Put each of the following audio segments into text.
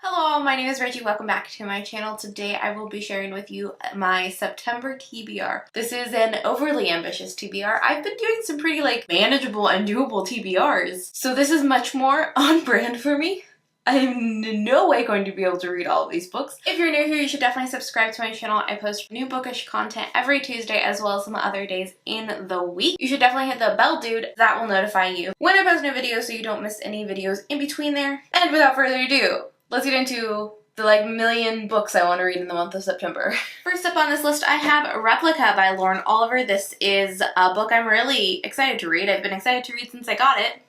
Hello, my name is Reggie. Welcome back to my channel. Today I will be sharing with you my September TBR. This is an overly ambitious TBR. I've been doing some pretty manageable and doable TBRs, so this is much more on brand for me. I'm in no way going to be able to read all of these books. If you're new here, you should definitely subscribe to my channel. I post new bookish content every Tuesday as well as some other days in the week. You should definitely hit the bell, dude. That will notify you when I post new videos so you don't miss any videos in between there. And without further ado, let's get into the million books I want to read in the month of September. First up on this list, I have Replica by Lauren Oliver. This is a book I'm really excited to read. I've been excited to read since I got it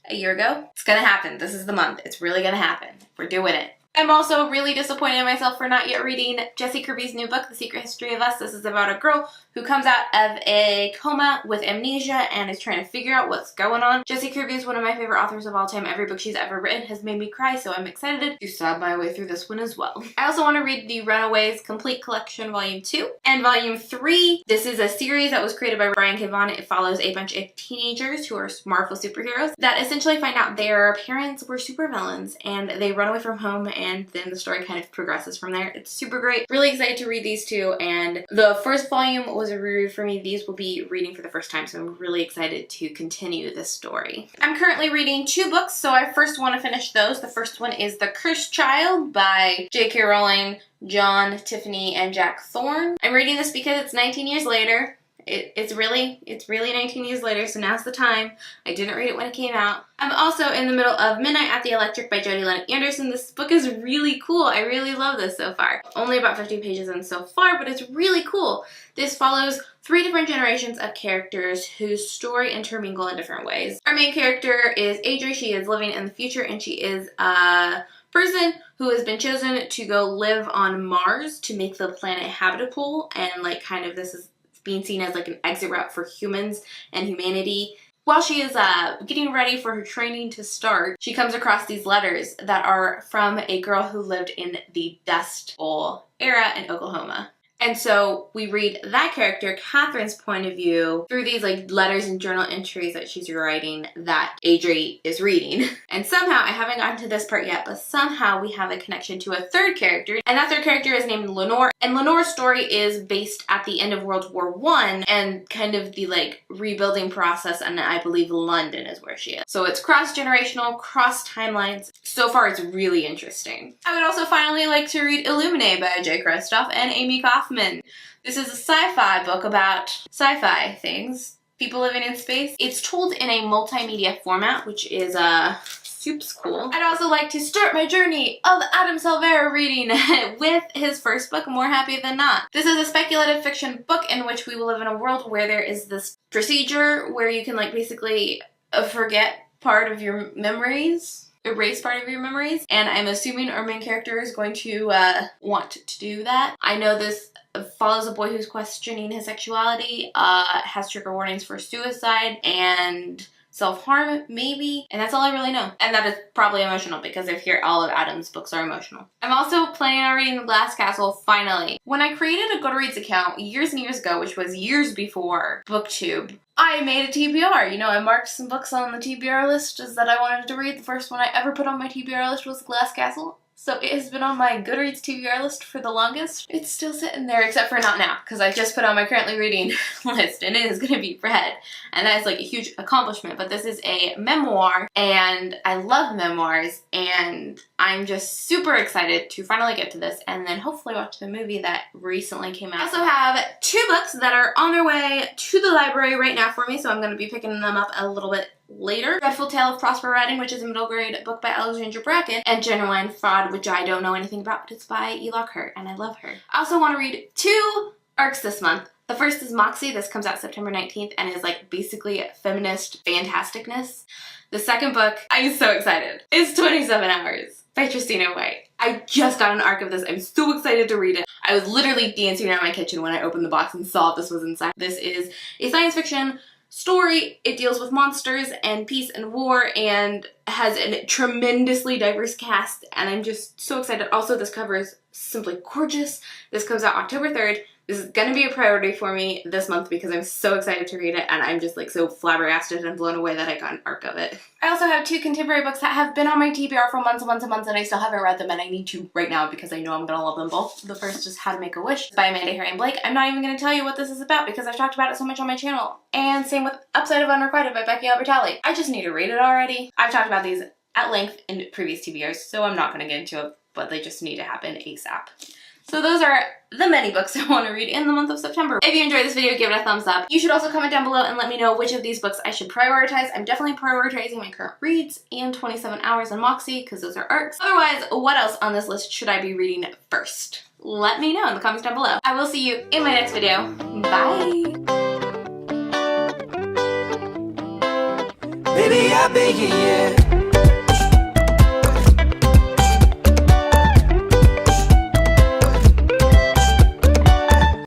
a year ago. It's gonna happen. This is the month. It's really gonna happen. We're doing it. I'm also really disappointed in myself for not yet reading Jessie Kirby's new book, The Secret History of Us. This is about a girl who comes out of a coma with amnesia and is trying to figure out what's going on. Jessie Kirby is one of my favorite authors of all time. Every book she's ever written has made me cry, so I'm excited to sob my way through this one as well. I also want to read the Runaways Complete Collection Volume 2 and Volume 3. This is a series that was created by Brian K. Vaughan. It follows a bunch of teenagers who are Marvel superheroes that essentially find out their parents were supervillains and they run away from home, and then the story kind of progresses from there. It's super great. Really excited to read these two, and the first volume was a reread for me. These will be reading for the first time, so I'm really excited to continue this story. I'm currently reading two books, so I first want to finish those. The first one is The Cursed Child by J.K. Rowling, John, Tiffany, and Jack Thorne. I'm reading this because it's 19 years later. It's really 19 years later, so now's the time. I didn't read it when it came out. I'm also in the middle of Midnight at the Electric by Jodi Lynn Anderson. This book is really cool. I really love this so far. Only about 50 pages in so far, but it's really cool. This follows three different generations of characters whose story intermingle in different ways. Our main character is Adri. She is living in the future, and she is a person who has been chosen to go live on Mars to make the planet habitable, and this is being seen as an exit route for humans and humanity. While she is getting ready for her training to start, she comes across these letters that are from a girl who lived in the Dust Bowl era in Oklahoma. And so we read that character, Catherine's point of view, through these letters and journal entries that she's writing that Adri is reading. And somehow, I haven't gotten to this part yet, but somehow we have a connection to a third character, and that third character is named Lenore. And Lenore's story is based at the end of World War I and kind of the rebuilding process, and I believe London is where she is. So it's cross-generational, cross-timelines. So far, it's really interesting. I would also finally like to read Illuminae by Jay Kristoff and Amy Kaufman. This is a sci-fi book about sci-fi things, people living in space. It's told in a multimedia format, which is super cool. I'd also like to start my journey of Adam Silvera reading with his first book, More Happy Than Not. This is a speculative fiction book in which we will live in a world where there is this procedure where you can basically forget part of your memories, erase part of your memories, and I'm assuming our main character is going to want to do that. I know this follows a boy who's questioning his sexuality, has trigger warnings for suicide and self-harm, maybe, and that's all I really know. And that is probably emotional because I hear all of Adam's books are emotional. I'm also planning on reading The Glass Castle, finally. When I created a Goodreads account years and years ago, which was years before BookTube, I made a TBR. You know, I marked some books on the TBR list that I wanted to read. The first one I ever put on my TBR list was The Glass Castle. So it has been on my Goodreads TBR list for the longest. It's still sitting there, except for not now, because I just put on my currently reading list, and it is going to be read. And that is a huge accomplishment, but this is a memoir, and I love memoirs, and I'm just super excited to finally get to this, and then hopefully watch the movie that recently came out. I also have two books that are on their way to the library right now for me, so I'm going to be picking them up a little bit later. Dreadful Tale of Prosper Redding, which is a middle grade book by Alexandra Bracken, and Genuine Fraud, which I don't know anything about, but it's by E. Lockhart, and I love her. I also want to read two arcs this month. The first is Moxie. This comes out September 19th and is basically feminist fantasticness. The second book, I'm so excited, is 27 Hours by Christina White. I just got an arc of this. I'm so excited to read it. I was literally dancing around my kitchen when I opened the box and saw this was inside. This is a science fiction story. It deals with monsters and peace and war and has a tremendously diverse cast, and I'm just so excited. Also, this cover is simply gorgeous. This comes out October 3rd. This is gonna be a priority for me this month because I'm so excited to read it, and I'm just like so flabbergasted and blown away that I got an arc of it. I also have 2 contemporary books that have been on my TBR for months and months and months, and I still haven't read them, and I need to right now because I know I'm gonna love them both. The first is How to Make a Wish by Amanda Harry and Blake. I'm not even gonna tell you what this is about because I've talked about it so much on my channel. And same with Upside of Unrequited by Becky Albertalli. I just need to read it already. I've talked about these at length in previous TBRs, so I'm not gonna get into it, but they just need to happen ASAP. So those are the many books I want to read in the month of September. If you enjoyed this video, give it a thumbs up. You should also comment down below and let me know which of these books I should prioritize. I'm definitely prioritizing my current reads and 27 Hours and Moxie because those are arcs. Otherwise, what else on this list should I be reading first? Let me know in the comments down below. I will see you in my next video. Bye! Baby, I beg you, yeah.